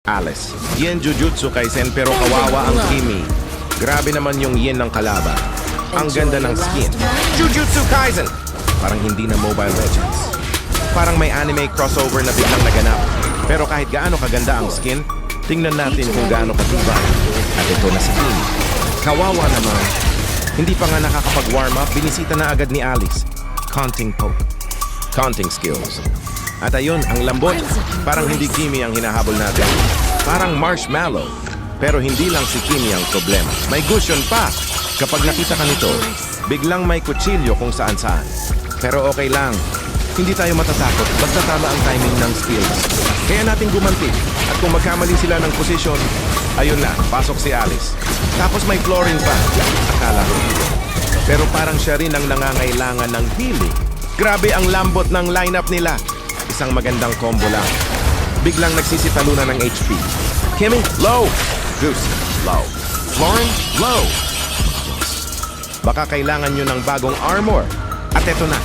Alice. Yen Jujutsu Kaisen pero kawawa ang Kimi. Grabe naman yung yen ng kalaban. Ang ganda ng skin. Jujutsu Kaisen! Parang hindi na Mobile Legends. Parang may anime crossover na biglang naganap. Pero kahit gaano kaganda ang skin, tingnan natin kung gaano katibay. At ito na si Kimi. Kawawa naman. Hindi pa nga nakakapag-warm up, binisita na agad ni Alice. Counting poke. Counting skills. At ayun, ang lambot. Parang hindi Kimi ang hinahabol natin. Parang marshmallow. Pero hindi lang si Kimi ang problema. May gusion pa. Kapag nakita ka nito, biglang may kutsilyo kung saan-saan. Pero okay lang. Hindi tayo matatakot. Basta tama ang timing ng skills. Kaya natin gumanti. At kung magkamali sila ng posisyon, ayun na, pasok si Alice. Tapos may flooring pa. Akala ko. Pero parang siya rin ang nangangailangan ng healing. Grabe ang lambot ng lineup nila. Isang magandang combo lang. Biglang nagsisitalunan ng HP. Kimi, low. Goose, low. Lauren, low. Baka kailangan nyo ng bagong armor. At eto na.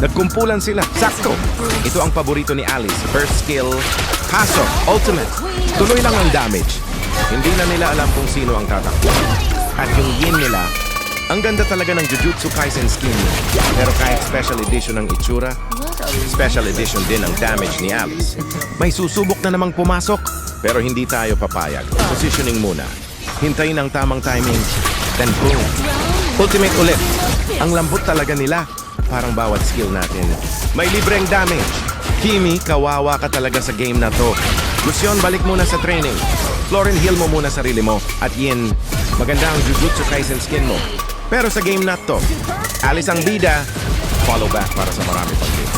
Nagkumpulan sila. Sakto. Ito ang paborito ni Alice. First skill, Haso, ultimate. Tuloy lang ang damage. Hindi na nila alam kung sino ang tatakbo. At yung yin nila, ang ganda talaga ng Jujutsu Kaisen skin niya. Pero kahit special edition ng itsura, special edition din ang damage ni Alice. May susubok na namang pumasok, pero hindi tayo papayag. Positioning muna. Hintayin ang tamang timing. Then boom. Ultimate ulit. Ang lambot talaga nila. Parang bawat skill natin. May libreng damage. Kimi, kawawa ka talaga sa game na to. Lucian, balik muna sa training. Florin, heal mo muna sarili mo. At Yin, maganda ang Jujutsu Kaisen skin mo. Pero sa game na to, Alice ang bida, follow back para sa marami pang game.